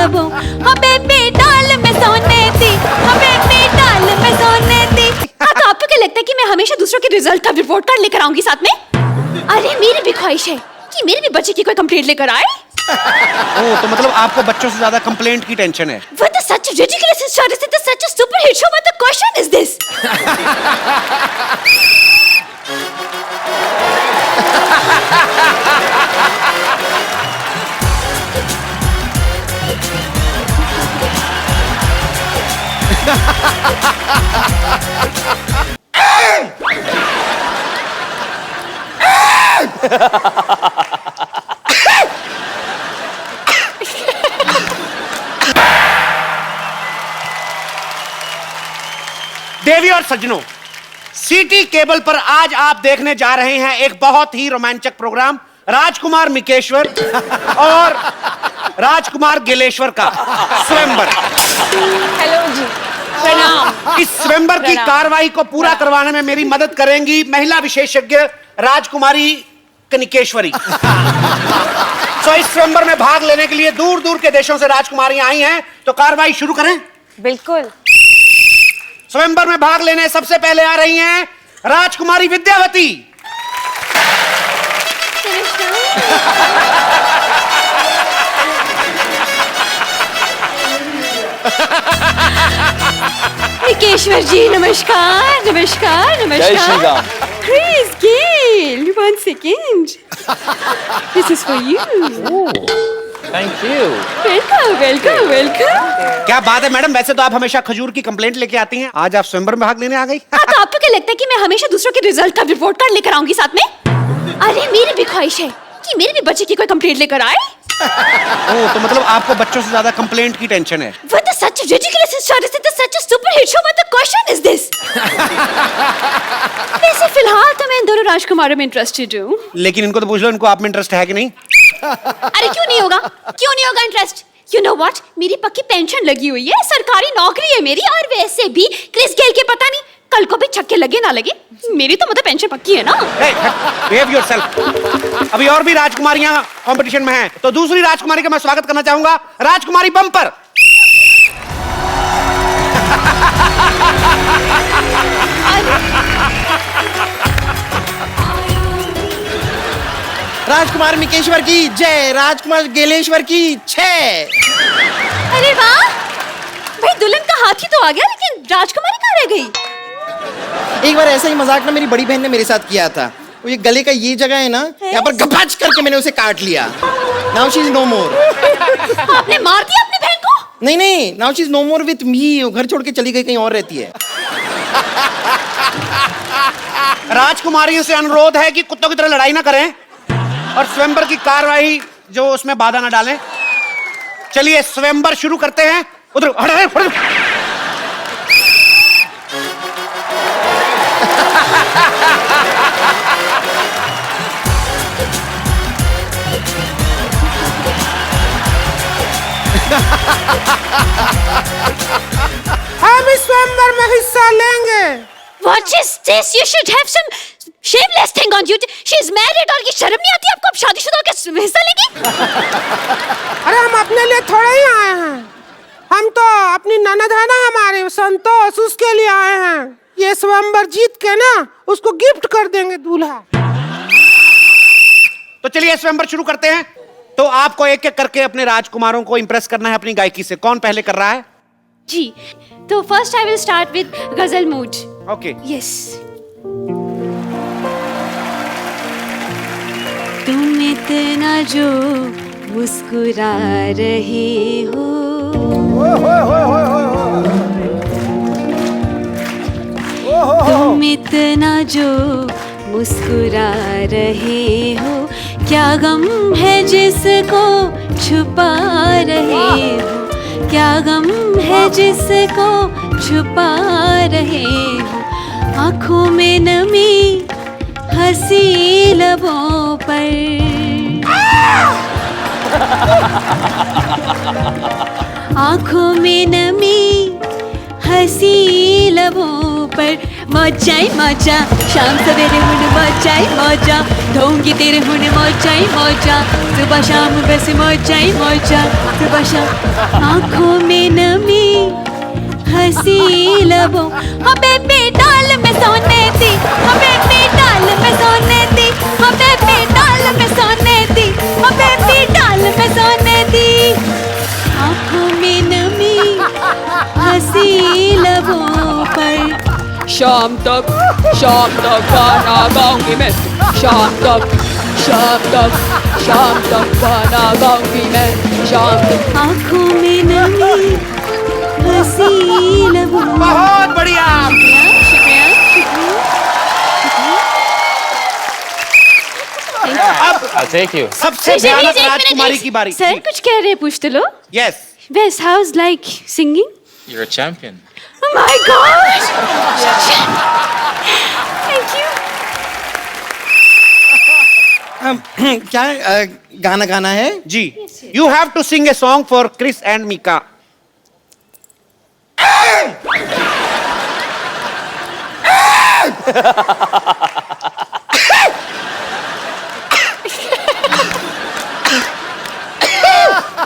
लबों, हमें भी डाल में सोने दी, हमें भी डाल में सोने दी। हाँ, तो आपको क्या लगता है कि मैं हमेशा दूसरों के रिजल्ट का रिपोर्ट कार्ड लेकर आऊंगी साथ में? अरे मेरी भी ख्वाहिश है कि मेरे भी बच्चे की कोई कंप्लेंट लेकर आए। ओह, तो मतलब आपको बच्चों से ज्यादा कंप्लेंट की टेंशन है? What the such a ridiculous status is such a super hit show? What the question is this? देवी और सज्जनों, सिटी केबल पर आज आप देखने जा रहे हैं एक बहुत ही रोमांचक प्रोग्राम, राजकुमार मिकेश्वर और राजकुमार गिलेश्वर का स्वयंवर। हेलो जी, प्रणाम। इस स्वयंवर की कार्रवाई को पूरा करवाने में मेरी मदद करेंगी महिला विशेषज्ञ राजकुमारी कनिकेश्वरी। तो इस स्वयंवर में भाग लेने के लिए दूर दूर के देशों से राजकुमारियां आई हैं, तो कार्रवाई शुरू करें। बिल्कुल। स्वयंवर में भाग लेने सबसे पहले आ रही हैं राजकुमारी विद्यावती। निकेश्वर जी नमस्कार, नमस्कार, नमस्कार। जय Shri Ram. Chris Gayle, 1 second. This is for you. Thank you. Welcome, welcome, welcome. क्या बात है मैडम, वैसे तो आप हमेशा खजूर की कंप्लेंट लेके आती हैं, आज आप स्वयंवर में भाग लेने आ गई। हाँ, तो आपको क्या लगता है कि मैं हमेशा दूसरों के रिजल्ट का रिपोर्ट कार्ड लेकर आऊंगी साथ में? अरे मेरी भी ख्वाहिश है कि मेरे भी बच्चे की कोई कंप्लेंट लेकर आए। ओह, तो मतलब आपको बच्चों से ज्यादा कंप्लेंट की टेंशन है? What the such a ridiculous status is such a super hit show? What the question is this? वैसे फिलहाल तो मैं इन दोनों राजकुमारों में इंटरेस्टेड हूँ। लेकिन इनको तो पूछ लो, इनको आप में इंटरेस्ट है कि नहीं? अरे क्यों नहीं होगा, क्यों नहीं होगा इंटरेस्ट? You know what? मेरी पक्की पेंशन लगी हुई है, सरकारी नौकरी है मेरी, और वैसे भी क्रिस गेल के पता नहीं कल को भी छक्के लगे ना लगे, मेरी तो मतलब पेंशन पक्की है ना। Behave yourself। अभी और भी राजकुमारियां कंपटीशन में हैं, तो दूसरी राजकुमारी का मैं स्वागत करना चाहूंगा, राजकुमारी बम्पर। राजकुमार मिकेश्वर की जय, राजकुमार गेलेश्वर की छह। अरे वाह भाई, दुल्हन का हाथी तो आ गया, लेकिन राजकुमारी कहाँ रह गई? एक बार ऐसा ही मजाक ना मेरी बड़ी बहन ने मेरे साथ किया था। वो ये गले का ये जगह है ना, यहाँ पर गपाच करके मैंने उसे काट लिया। Now she is no more. आपने मार दिया अपनी बहन को? नहीं नहीं, now she is no more with me. वो घर छोड़ के चली गई, कहीं और रहती है। राजकुमारियों से अनुरोध है कि कुत्तों की तरह लड़ाई ना करें और स्वयंवर की कार्रवाई जो उसमें बाधा ना डालें। चलिए स्वयंवर शुरू करते हैं। उधर हट। हम इस स्वयंवर में हिस्सा लेंगे। What is this? You should have some shameless thing on you. She is married और ये शर्म नहीं आती आपको? अब शादीशुदा होकर हिस्सा लेंगी? अरे हम अपने लिए थोड़े ही आए हैं, हम तो अपनी ननद है ना हमारे संतोष, उसके लिए आए हैं। ये स्वयंवर जीत के ना उसको गिफ्ट कर देंगे दूल्हा। तो चलिए स्वयंवर शुरू करते हैं। तो आपको एक एक करके अपने राजकुमारों को इंप्रेस करना है अपनी गायकी से। कौन पहले कर रहा है? जी, तो first I will start with गजल मूड। ओके। यस। तुम इतना जो मुस्कुरा रहे हो, तुम इतना जो मुस्कुरा रहे हो, क्या गम है जिसको छुपा रहे हो, क्या गम है जिसको छुपा रहे हो, आँखों में नमी हंसी लबों पर, आँखों में नमी हंसी लबों पर, मौजा ही मौजा, शाम सवेरे हुन मौजा ही मौजा, ढोंगी तेरे हुन मौजा ही मौजा, सुबह शाम बस मौजा ही मौजा, सुबह शाम। आँखों में नमी हंसी लबों, हाँ बेबी डाल में सोने दी, हाँ बेबी डाल में सोने दी, हाँ बेबी डाल में सोने दी, हाँ बेबी डाल में सोने दी। आँखों में नमी हंसी लबों पर, शाम तक गाना गाऊंगी मैं, शाम तक गाना गाऊंगी मैं, शाम तक। आँखों में नमी हंसी लबों। बहुत बढ़िया। शुक्रिया, I'll take you. सबसे भयानक राजकुमारी की बारी। सर कुछ कह रहे हैं, पूछ तो लो। Yes. Best house like singing? You're a champion. Oh my gosh! Thank you. क्या गाना गाना है? जी, you have to sing a song for Chris and Mika.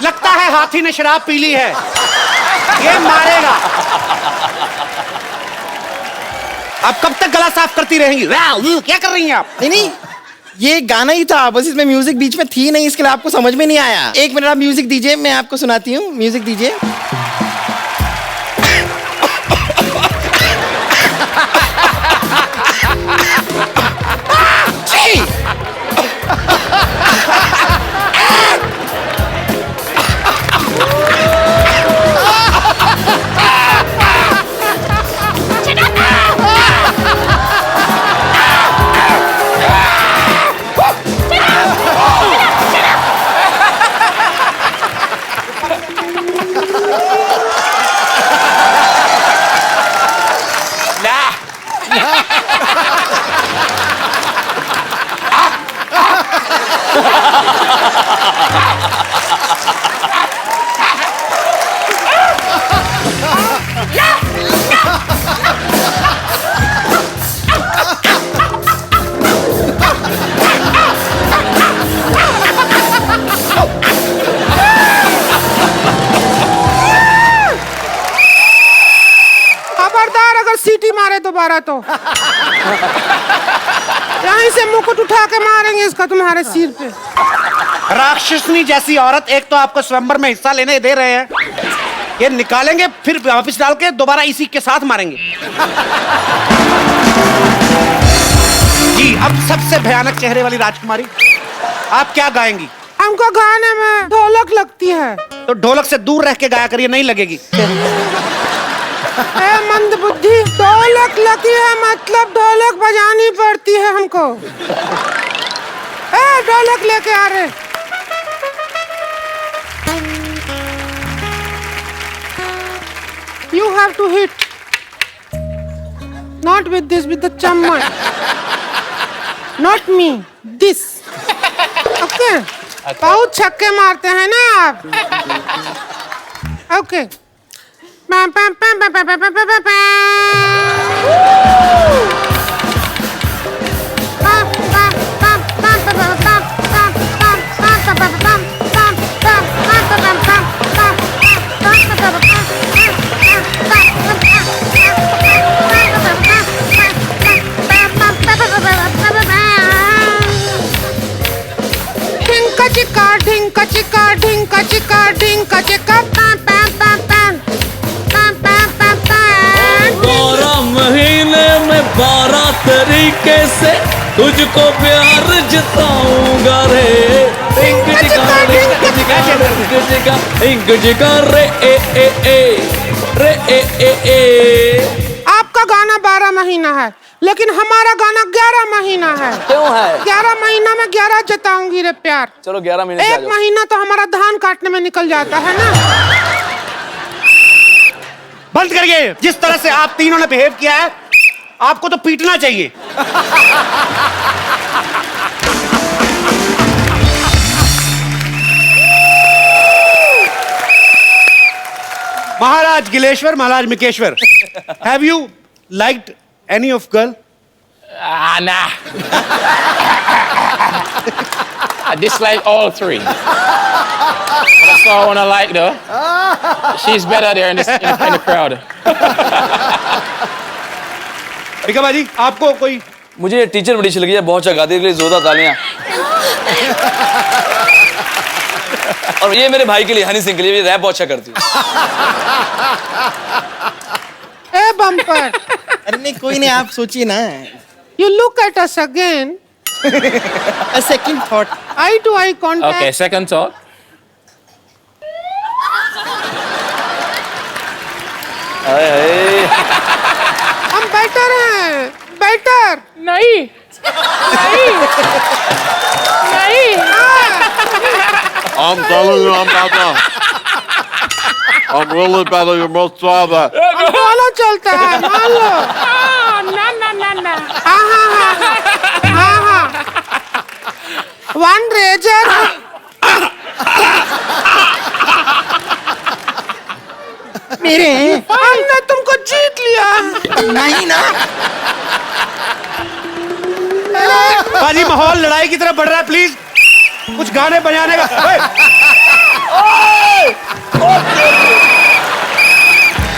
लगता है हाथी ने शराब पी ली है, ये मारेगा। अब कब तक गला साफ करती रहेंगी? क्या कर रही हैं आप? नहीं, ये गाना ही था, बस इसमें म्यूजिक बीच में थी नहीं, इसके लिए आपको समझ में नहीं आया। एक मिनट आप म्यूजिक दीजिए, मैं आपको सुनाती हूँ। म्यूजिक दीजिए। सीटी मारे दोबारा तो यहीं से मुकुट उठा के मारेंगे इसका तुम्हारे सिर पे। राक्षसनी जैसी औरत, एक तो आपको स्वयंवर में हिस्सा लेने दे रहे हैं, ये निकालेंगे फिर वापस डाल के दोबारा इसी के साथ मारेंगे। जी, अब सबसे भयानक चेहरे वाली राजकुमारी, आप क्या गाएंगी? हमको गाने में ढोलक लगती है। तो ढोलक से दूर रह के गाया करिए, नहीं लगेगी। ए मंद बुद्धि, ढोलक लगी है मतलब ढोलक बजानी पड़ती है हमको। ए ढोलक लेके आ रहे। You have to hit, not with this, with the chamman, not me, this. Okay? बहुत छक्के मारते हैं ना आप। Okay. ढिंका चिका ढिंका चिका ढिंका चिका पैम पैम पैम पैम पैम पैम पैम पैम। 12 महीने में 12 तरीके से तुझको प्यार जताऊंगा रे। ढिंका चिका ढिंका चिका ढिंका चिका रे ए ए ए रे ए ए ए। आपका गाना 12 महीना है, लेकिन हमारा गाना 11 महीना है। क्यों है? 11 महीना में 11 जताऊंगी रे प्यार। चलो 11 महीने से आ एक जाओ। महीना तो हमारा धान काटने में निकल जाता है ना। बंद करिए। जिस तरह से आप तीनों ने बिहेव किया है, आपको तो पीटना चाहिए। महाराज गिलेश्वर, महाराज मिकेश्वर, have you liked any of girl? Nah. I dislike all three. That's all I want to like, though. She's better there in the crowd. Rica भाजी, आपको कोई? मुझे ये टीचर बड़ी अच्छी लगी है, बहुत अच्छा गाती है, इसके लिए जोरदार तालियां। और ये मेरे भाई के लिए, हनी सिंह के लिए, ये रैप बहुत अच्छा करती है। ए बम्पर, अरे नहीं कोई नहीं, आप सोचिए ना। you look at us again. A second thought. Eye to eye contact. Okay, second thought. हाय हाय। हम बेटर हैं, बेटर। नहीं। I'm telling you, I'm better. I'm really better. You must try that. बोलो चलता है, मान लो। हाँ हाँ। One razor. मेरे हमने तुमको जीत लिया। नहीं ना। बाजी, माहौल लड़ाई की तरफ बढ़ रहा है, प्लीज कुछ गाने बजाने का।